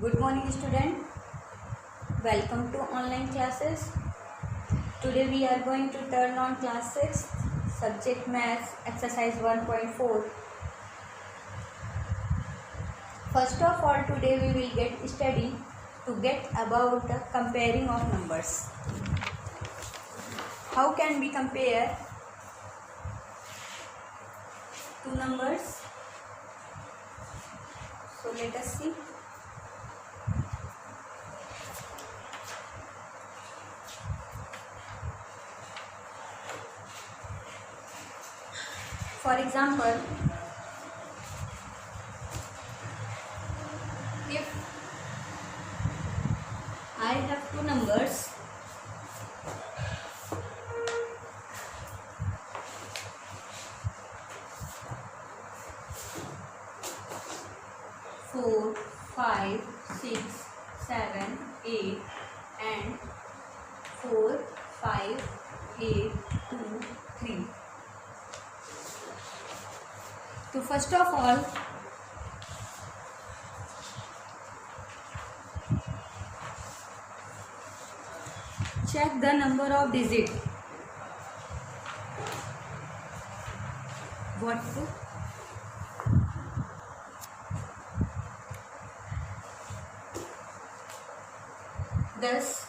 Good morning student. Welcome to online classes. Today we are going to turn on class 6 subject maths exercise 1.4. First of all, today we will get study to get about the comparing of numbers. How can we compare two numbers? So let us see. For example, if I have two numbers four, 5, 6, 7, 8 and 4, 5, 8, 2, 3. So first of all, check the number of digits. What? Thus,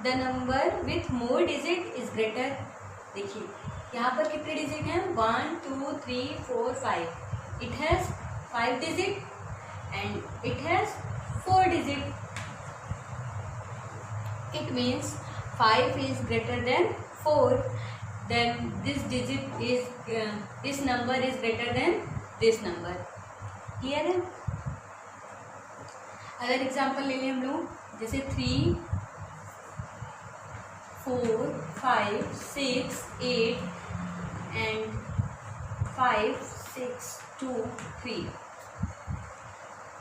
the number with more digit is greater. देखिए यहाँ पर कितने digit हैं 1 2 3 4 5. It has 5 digit and it has 4 digit. It means 5 is greater than 4. Then this digit is this number is greater than this number. Clear है? अगर example ले लें हम लोग जैसे 3 4 5 6 8 and 5 6 2 3.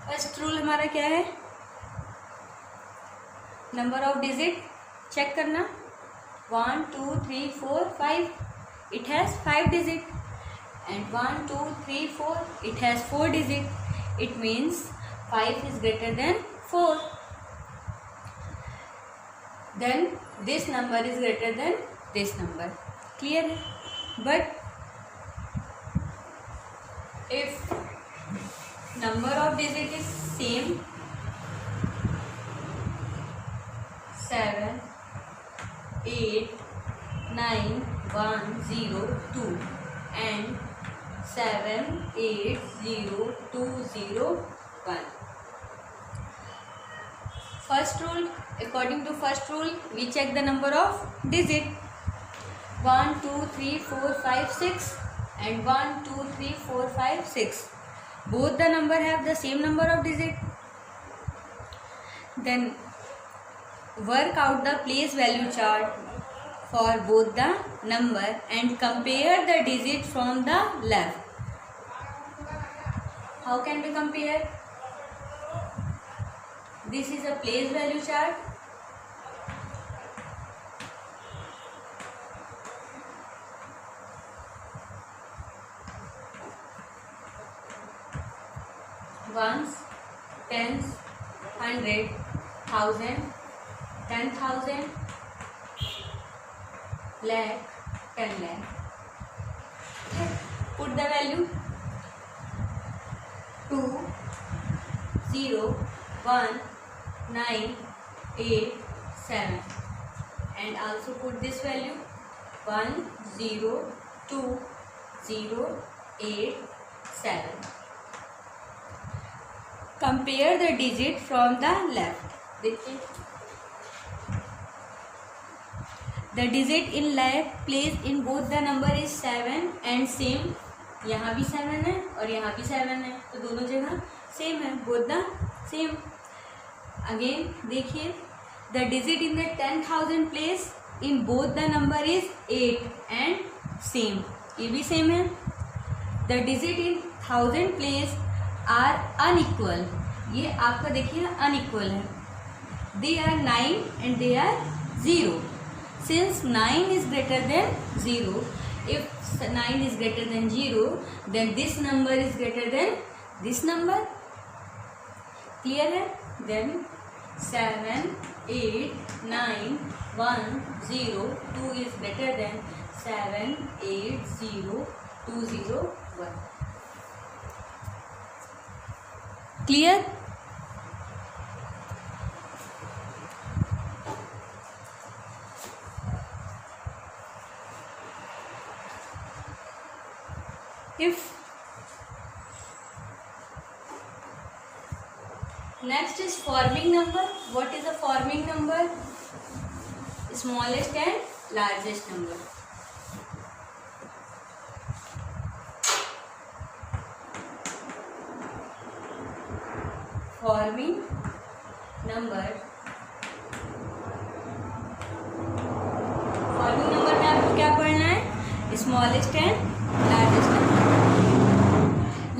फर्स्ट रूल हमारा क्या है? नंबर ऑफ डिजिट चेक करना 1 2 3 4 5. It has 5 digit and 1 2 3 4 it has 4 digit. It means 5 is greater than 4. Then this number is greater than this number. Clear? But if number of digit is same 7 8 9 1 0 2 and 7 8 0 2 0 1. First rule, according to first rule, we check the number of digit 1 2 3 4 5 6 and 1 2 3 4 5 6. Both the number have the same number of digit. Then work out the place value chart for both the number and compare the digit from the left. How can we compare? This is a place value chart. Ones, tens, 100, 1000, 10,000, lakh, 10 lakh. Put the value 2, 0, 1, 9, 8, 7 and also put this value 1, 0, 2, 0, 8, 7. Compare the digit from the left. देखिए the digit in left place in both the number is 7 and same. यहाँ भी 7 है और यहाँ भी 7 है तो दोनों जगह सेम है. both the same. Again देखिए the digit in the 10,000 place in both the number is 8 and same. ये भी सेम है. the digit in 1000 place are unequal. ये आपका देखिए unequal है. they are 9 and they are 0. since 9 is greater than 0, if 9 is greater than 0, then this number is greater than this number. Clear है? Then 7, 8, 9, 1, 0, 2 is greater than 7, 8, 0, 2, 0, 1. Clear? If next is forming number. What is a forming number? Smallest and largest number. Forming number. Forming number में आपको क्या पढ़ना है? Smallest and largest number.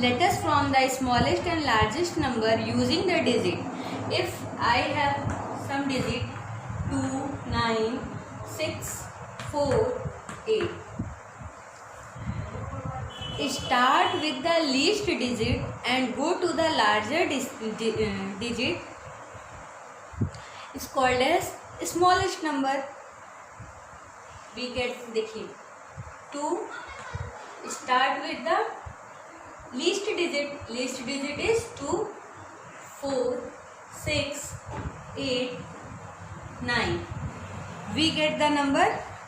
Let us form the smallest and largest number using the digit. If I have some digit 2, 9, 6, 4, 8. Start with the least digit and go to the larger digit. It's called as smallest number. We get, देखिए 2. Start with the least digit. Least digit is 2, 4, 6, 8, 9. We get the number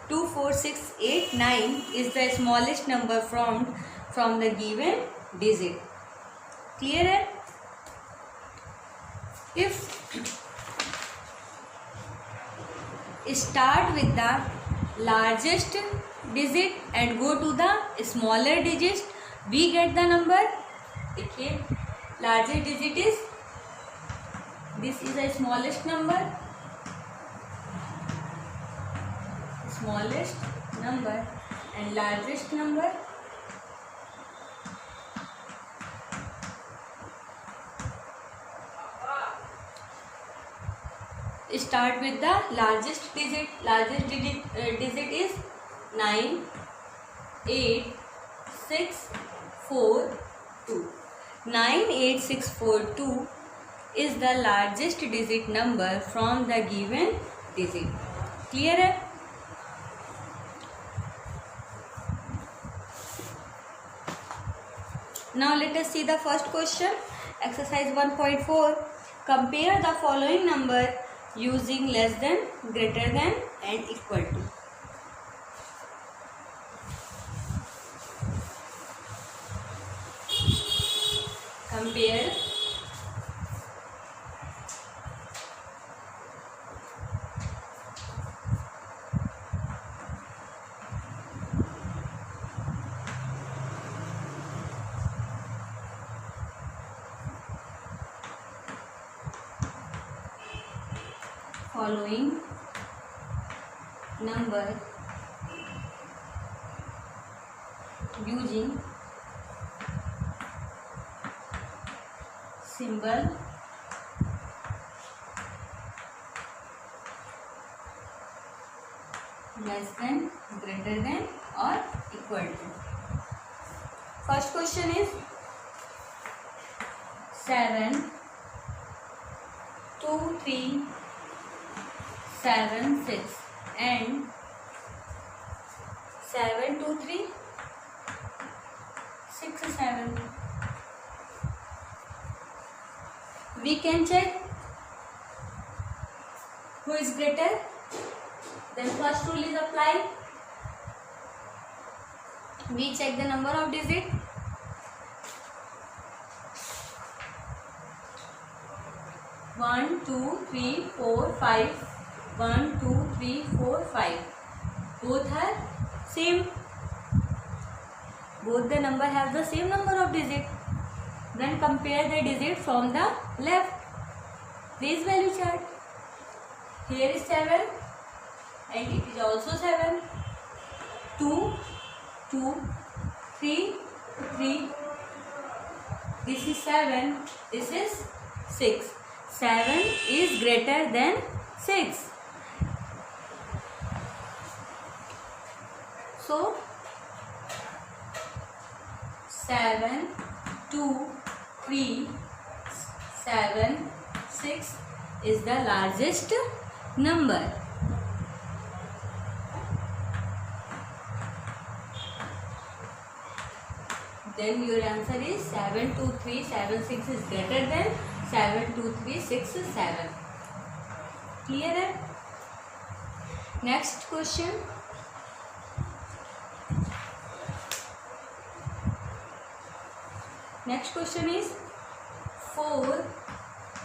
2, 4, 6, 8, 9 is the smallest number from the given digit. Clear है? If start with the largest digit and go to the smaller digits, we get the number. देखिए largest digit is, this is the smallest number. Smallest number and largest number. Start with the largest digit. Largest digit is 9, 8, 6, 4, 2. 9, 8, 6, 4, 2 is the largest digit number from the given digit. Clear है? Now let us see the first question. Exercise 1.4. Compare the following number using less than, greater than and equal to. Compare following number using symbol less than, greater than or equal to. First question is 7, 2, 3, 7, 6 and 7, 2, 3, 6, 7. We can check who is greater. Then first rule is applied. We check the number of digits. One, 2, 3, 4, 5. 1, 2, 3, 4, 5. Both are same. Both the number have the same number of digits. Then compare the digit from the left. This value chart. Here is 7 and it is also 7. 2, 2, 3, 3. This is 7. This is 6. 7 is greater than 6. So 7, 2, 3, 7, 6 is the largest number. Then your answer is 72376 is greater than 72367. Clear है? Next question. Next question is 4,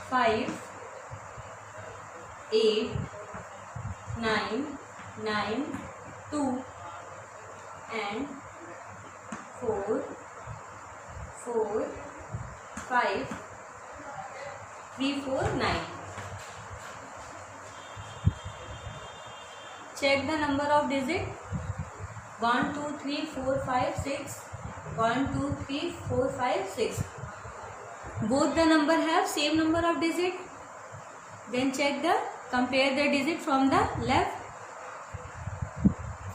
5, 8, 9, 9, 2 and 4, 4, 5, 3, 4, 9. Check the number of digit. 1, 2, 3, 4, 5, 6. 1, 2, 3, 4, 5, 6. Both the number have same number of digit. Then check the compare the digit from the left,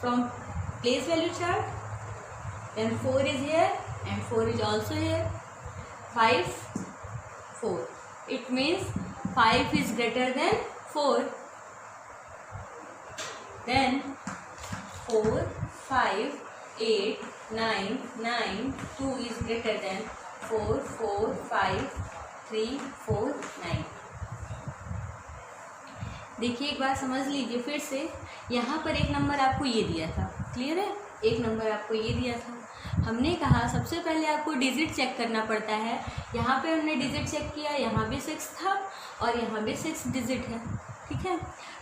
from place value chart. Then 4 is here and 4 is also here. 5, 4. It means 5 is greater than 4. Then 4, 5, 8, 9, 9, 2 is greater than 4, 4, 5, 3, 4, 9. देखिए एक बात समझ लीजिए फिर से, यहाँ पर एक नंबर आपको ये दिया था, क्लियर है? एक नंबर आपको ये दिया था। हमने कहा सबसे पहले आपको डिजिट चेक करना पड़ता है। यहाँ पे हमने डिजिट चेक किया, यहाँ भी 6 था और यहाँ भी 6 डिजिट है, ठीक है।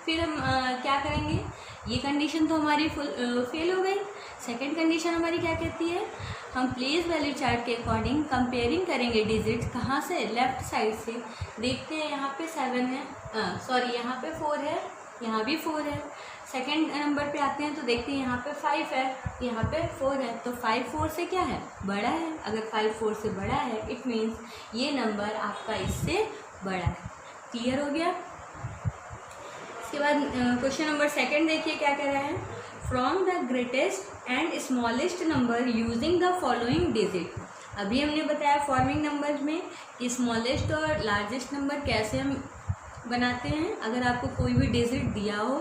फिर हम क्या करेंगे, ये कंडीशन तो हमारी फेल हो गई। सेकंड कंडीशन हमारी क्या कहती है, हम प्लेस वैल्यू चार्ट के अकॉर्डिंग कंपेयरिंग करेंगे डिजिट। कहाँ से? लेफ्ट साइड से। देखते हैं यहाँ पे 7 है, सॉरी यहाँ पे 4 है, यहाँ भी 4 है। सेकंड नंबर पे आते हैं तो देखते हैं यहाँ पे 5 है, यहाँ पे 4 है। तो 5 4 से क्या है? बड़ा है। अगर 5 4 से बड़ा है इट मीन्स ये नंबर आपका इससे बड़ा है। क्लियर हो गया? इसके बाद क्वेश्चन नंबर सेकंड देखिए क्या कह रहा है, from the greatest and smallest number using the following digit. अभी हमने बताया फॉर्मिंग नंबर में कि स्मॉलेस्ट और लार्जेस्ट नंबर कैसे हम बनाते हैं। अगर आपको कोई भी डिजिट दिया हो,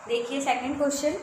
देखिए सेकंड क्वेश्चन,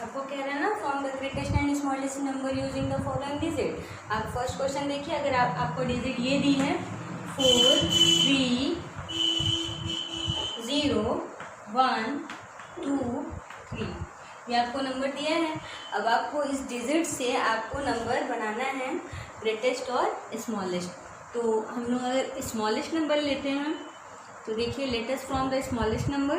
आपको कह रहा है ना from the greatest and smallest number using the following digit. आप फर्स्ट क्वेश्चन देखिए, अगर आपको डिजिट ये दी है 4, 3, 0, 1, 2, 3, ये आपको नंबर दिया है। अब आपको इस डिजिट से आपको नंबर बनाना है ग्रेटेस्ट और स्मॉलेस्ट। तो हम लोग अगर स्मॉलेस्ट नंबर लेते हैं तो देखिए let's start from the smallest number,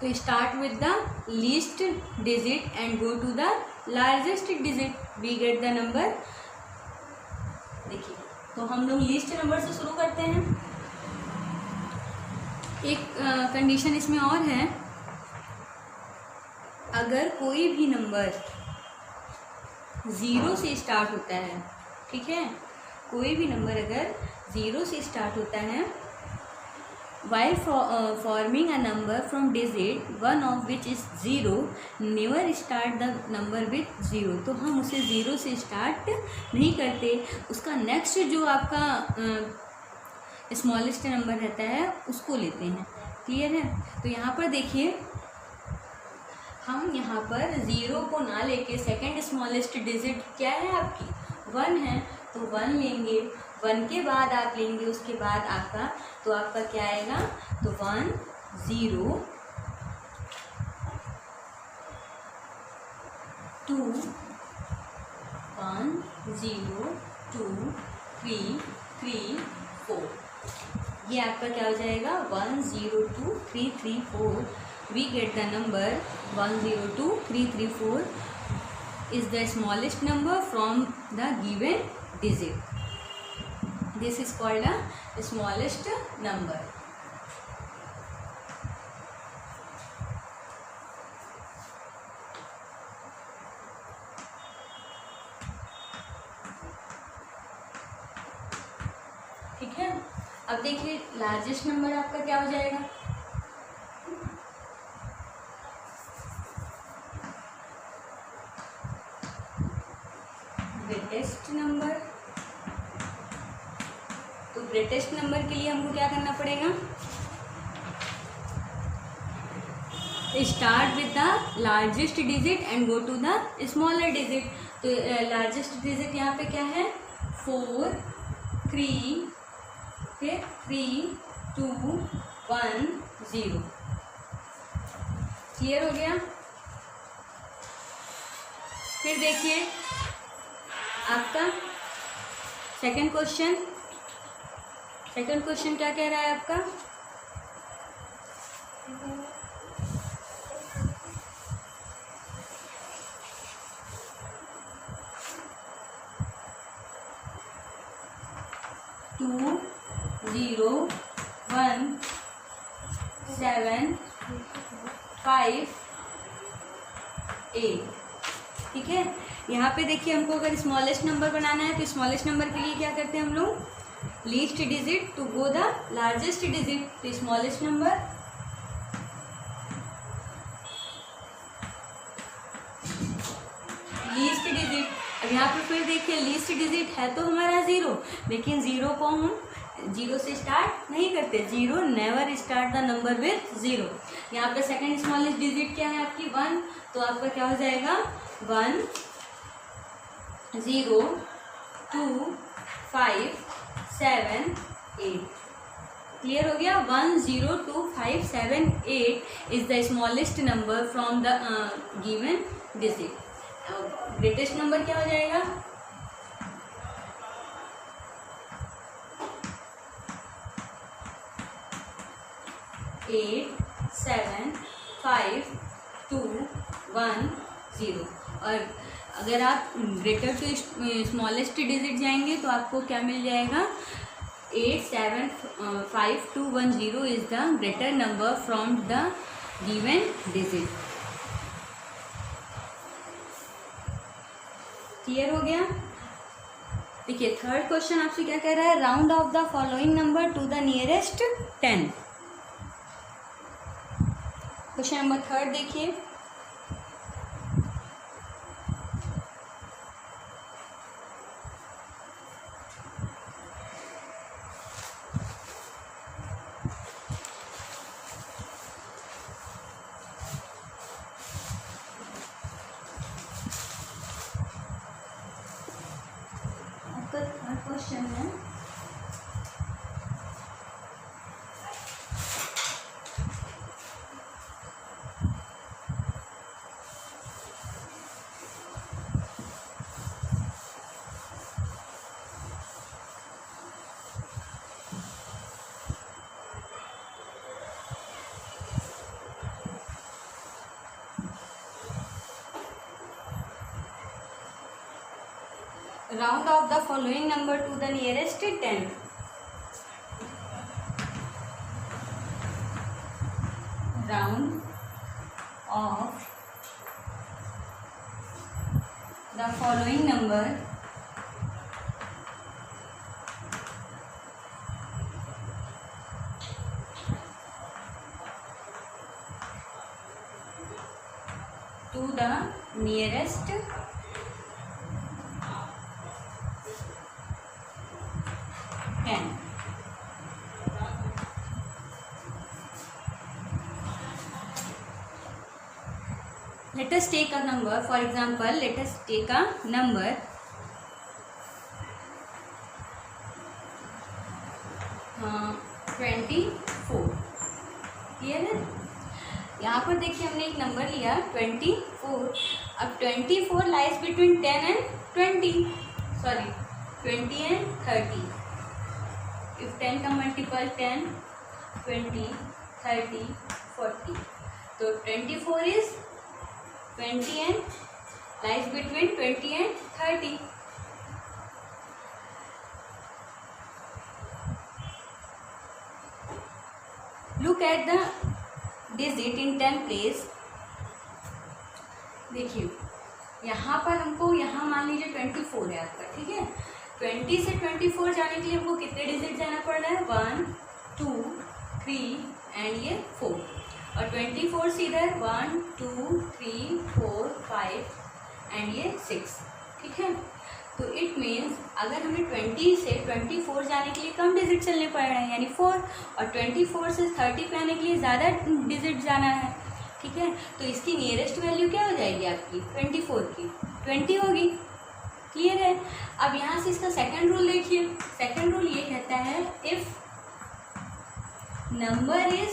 तो start with the least digit and go to the largest digit, we get the number. देखिए तो हम लोग लीस्ट नंबर से शुरू करते हैं। एक कंडीशन इसमें और है, अगर कोई भी नंबर 0 से स्टार्ट होता है, ठीक है, कोई भी नंबर अगर 0 से स्टार्ट होता है While forming a number from digit one of which is zero, never start the number with zero. तो हम उसे ज़ीरो से स्टार्ट नहीं करते, उसका नेक्स्ट जो आपका स्मॉलेस्ट नंबर रहता है उसको लेते हैं। क्लियर है? तो यहाँ पर देखिए, हम यहाँ पर ज़ीरो को ना लेके सेकेंड स्मॉलेस्ट डिजिट क्या है आपकी, वन है, तो वन लेंगे। वन के बाद आप लेंगे उसके बाद आपका, तो आपका क्या आएगा, तो 1 0 2 1 0 2 3 3 4, ये आपका क्या हो जाएगा 1 0 2 3 3 4। We get the number 1 0 2 3 3 4 is the smallest number from the given digit. This is called a smallest number. ठीक है, अब देखिए लार्जेस्ट नंबर आपका क्या हो जाएगा, ग्रेटेस्ट नंबर। तो ग्रेटेस्ट नंबर के लिए हमको क्या करना पड़ेगा, start with the largest digit and go to the smaller digit. तो लार्जेस्ट डिजिट यहाँ पे क्या है 4 3 3 2 1 0। क्लियर हो गया? फिर देखिए आपका सेकंड क्वेश्चन क्या कह रहा है आपका, टू 0 1 7 5 8। ठीक है, यहाँ पे देखिए हमको अगर स्मॉलेस्ट नंबर बनाना है तो स्मॉलेस्ट नंबर के लिए क्या करते हैं हम लोग, least digit to go the largest digit. तो स्मॉलेस्ट नंबर लीस्ट डिजिट। अब यहाँ पे फिर देखिए लीस्ट डिजिट है तो हमारा ज़ीरो, लेकिन ज़ीरो को हम जीरो से स्टार्ट नहीं करते, zero never start the number with zero. यहाँ पे सेकंड स्मॉलेस्ट डिजिट क्या है आपकी 1, तो आपका क्या हो जाएगा 1 0 2 5 7 8। क्लियर हो गया? 1 0 2 5 7 8 is the smallest number from the given digit. Greatest number क्या हो जाएगा, एट 7 5 2 1 0। और अगर आप ग्रेटर टू स्मॉलेस्ट डिजिट जाएंगे तो आपको क्या मिल जाएगा 8 7 5 2 1 0 is the greater number from the given digit. Clear हो गया? देखिए थर्ड क्वेश्चन आपसे क्या कह रहा है, round of the following number two the nearest 10। Question number third देखिए, आपका थर्ड क्वेश्चन है round off the following number to the nearest 10। round off the following number to the nearest 10. Let us take a number. For example, let us take a number 24. Clear है? यहाँ पर देखिए हमने एक number लिया 24. अब 24 lies between 10 and 20. Sorry 20 and 30. If 10 का multiple 10, 20, 30, 40. तो 24 is 20 and lies between 20 and 30. Look at the digit in 10 place. देखिए यहाँ पर हमको यहाँ मान लीजिए 24 है आपका, ठीक है। 20 से 24 जाने के लिए हमको कितने डिजिट जाना पड़ रहा है? 1, 2, 3 एंड ये 4. और 24 से इधर 1, 2, 3, 4, 5 एंड ये 6, ठीक है। तो इट मीन्स अगर हमें 20 से 24 जाने के लिए कम डिजिट चलने पड़ रहे हैं यानी 4, और 24 से 30 पे आने के लिए ज़्यादा डिजिट जाना है, ठीक है। तो इसकी नियरेस्ट वैल्यू क्या हो जाएगी आपकी? 24 की 20 होगी। क्लियर है? अब यहाँ से इसका सेकंड रूल देखिए। सेकंड रूल ये कहता है if number is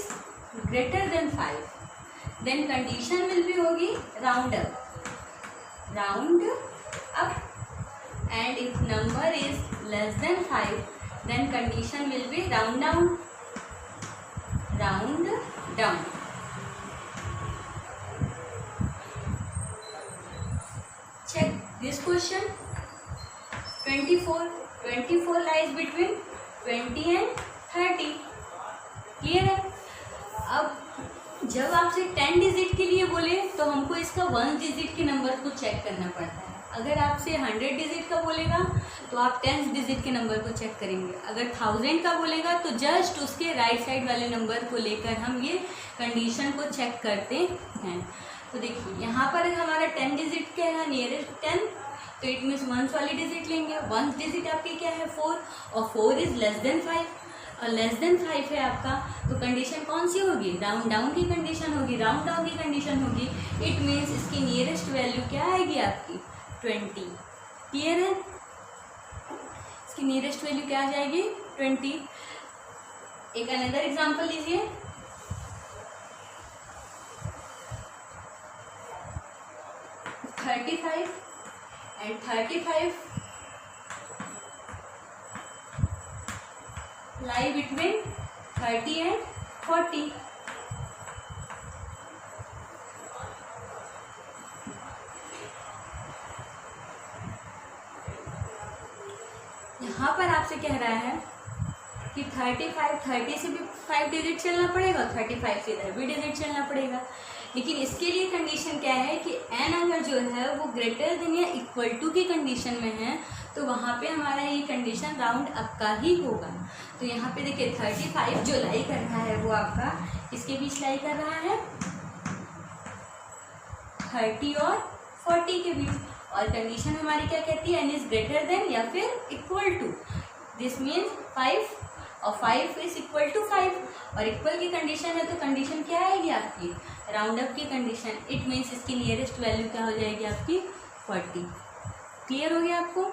greater than 5 then condition will be होगी round up and if number is less than 5 then condition will be round down. Check this question. 24 lies between 20 and 30. Clear है? अब जब आपसे 10 digit के लिए बोले तो हमको इसका 1 डिजिट के नंबर को चेक करना पड़ता है। अगर आपसे 100 डिजिट का बोलेगा तो आप 10 डिजिट के नंबर को चेक करेंगे। अगर 1000 का बोलेगा तो जस्ट उसके राइट साइड वाले नंबर को लेकर हम ये कंडीशन को चेक करते हैं। तो देखिए यहाँ पर हमारा 10 डिजिट क्या है? नियरेस्ट 10, तो इट मीन्स 1 वाली डिजिट लेंगे। 1 डिजिट आपकी क्या है? 4, और 4 इज लेस देन 5, और लेस देन 5 है आपका, तो कंडीशन कौन सी होगी? राउंड डाउन की कंडीशन होगी। राउंड डाउन की कंडीशन होगी इट मीन्स इसकी नियरेस्ट वैल्यू क्या आएगी आपकी? 20। क्लियर है? इसकी नियरेस्ट वैल्यू क्या आ जाएगी? 20। एक अनदर एग्जांपल लीजिए। And 35 lie between 30 and 40. यहाँ पर आपसे कह रहा है कि 30 से भी 5 डिजिट चलना पड़ेगा, 35 से इधर भी डिजिट चलना पड़ेगा। लेकिन इसके लिए कंडीशन क्या है कि n अगर जो है वो ग्रेटर देन या इक्वल टू की कंडीशन में है तो वहाँ पे हमारा ये कंडीशन राउंड अप का ही होगा। तो यहाँ पे देखिए 35 जो लाई कर रहा है वो आपका इसके बीच लाई कर रहा है 30 और 40 के बीच, और कंडीशन हमारी क्या कहती है? n इज ग्रेटर देन या फिर इक्वल टू। दिस मीन्स 5 और 5 इज इक्वल टू 5, और इक्वल की कंडीशन है तो कंडीशन क्या आएगी आपकी? राउंड अप की कंडीशन। इट मीन्स इसकी नियरेस्ट वैल्यू क्या हो जाएगी आपकी? 40। क्लियर हो गया आपको?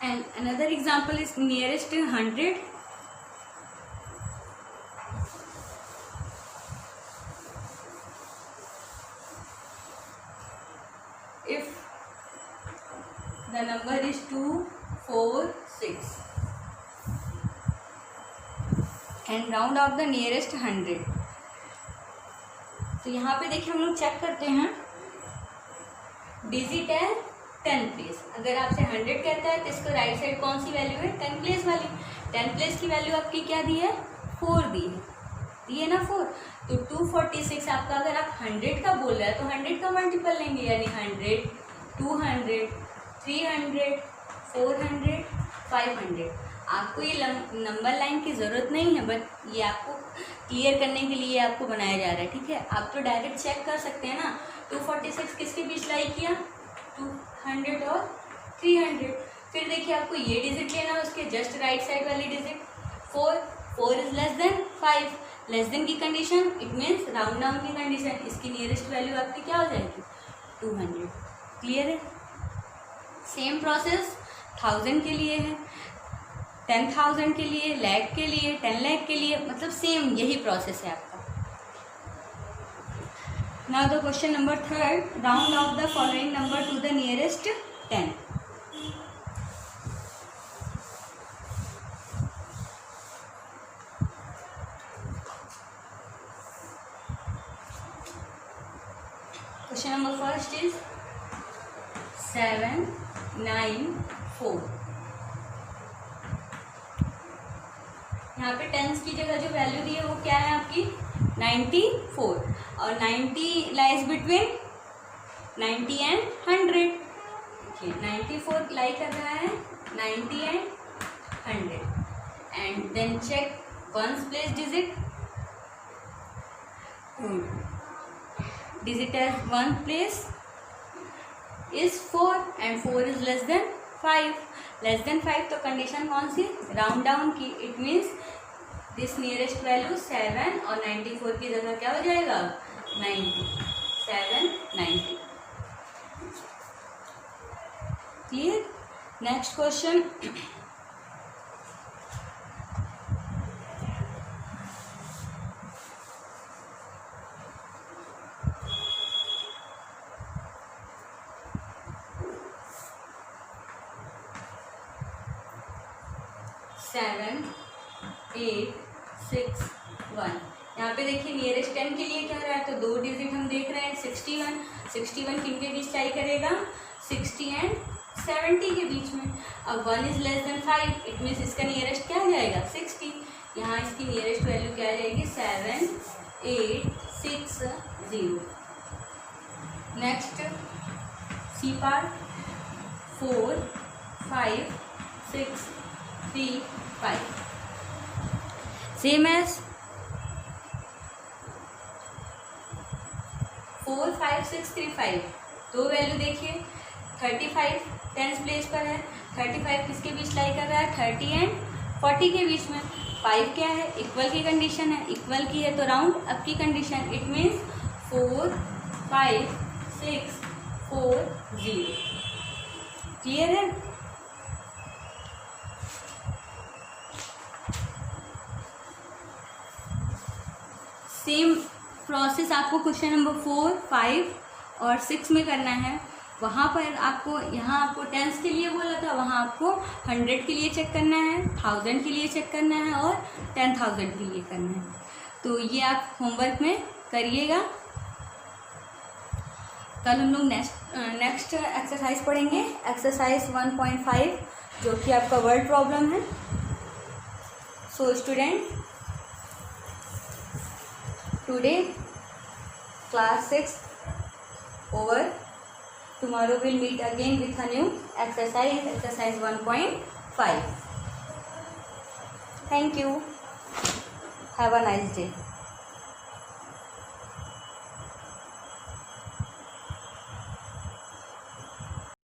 And another example is nearest 100. If the number is 2, 4, 6 and round off the nearest 100. तो यहाँ पे देखिए हम लोग चेक करते हैं डिजिट है 10 प्लेस। अगर आपसे 100 कहता है तो इसको राइट साइड कौन सी वैल्यू है? 10 प्लेस वाली। 10 प्लेस की वैल्यू आपकी क्या दी है? 4 दी है ना 4। तो 246 आपका अगर आप 100 का बोल रहे हैं तो 100 का मल्टीपल लेंगे, यानी 100, 200, 300, 400, 500। आपको ये नंबर लाइन की ज़रूरत नहीं है, बट ये आपको क्लियर करने के लिए आपको बनाया जा रहा है, ठीक है। आप तो डायरेक्ट चेक कर सकते हैं ना, 246 किसके बीच लाई किया, 200 और 300। फिर देखिए आपको ये डिजिट लेना है, उसके जस्ट राइट साइड वाली digit 4 is less than 5, less than की condition it means round down की कंडीशन, इसकी नियरेस्ट वैल्यू आपकी क्या हो जाएगी 200। क्लियर है। सेम प्रोसेस 1000 के लिए है, 10,000 के लिए, लाख के लिए, 10 लाख के लिए, मतलब सेम यही प्रोसेस है आपका। Now the question number 3, round of the following number two the nearest 10। Question number first is 7, 9, 4। यहाँ पे टेंस की जगह जो वैल्यू दी है वो क्या है आपकी 94, और 90 लाइज बिटवीन 90 एंड 100। देखिए 94 लाई कर रहा है 90 and 100, and then check once place digit as one place is 4 and 4 is less than 5, less than 5 तो कंडीशन कौन सी, राउंड डाउन की, it means this nearest value 7 और 94 की जगह क्या हो जाएगा 90, 7, 90। क्लियर। Next question, seven 8 6 1। यहाँ पे देखिए नियरेस्ट 10 के लिए क्या रहा है, तो 2 डिजिट हम देख रहे हैं 61 किन के बीच टाई करेगा 60 एंड 70 के बीच में। अब 1 is less than 5, it means इसका नियरेस्ट क्या आ जाएगा 60। यहाँ इसकी नियरेस्ट वैल्यू क्या आ जाएगी 7 8 6 0। Next C part 4 5 6 3 5, same as 4 5 6 3 5। दो वैल्यू देखिए 35 टेंस प्लेस पर है, 35 किसके बीच लाई कर रहा है 30 एंड 40 के बीच में। 5 क्या है, इक्वल की कंडीशन है, इक्वल की है तो राउंड अप की कंडीशन, इट मीन्स 4 5 6 4 0। क्लियर है। सेम प्रोसेस आपको क्वेश्चन नंबर 4 5 और 6 में करना है। वहाँ पर आपको, यहाँ आपको टेंस के लिए बोला था, वहाँ आपको 100 के लिए चेक करना है, 1000 के लिए चेक करना है और 10,000 के लिए करना है। तो ये आप होमवर्क में करिएगा। कल हम लोग नेक्स्ट एक्सरसाइज पढ़ेंगे, एक्सरसाइज 1.5, जो कि आपका वर्ड प्रॉब्लम है। So student, today class 6 over. Tomorrow we'll meet again with a new exercise 1.5. Thank you. Have a nice day.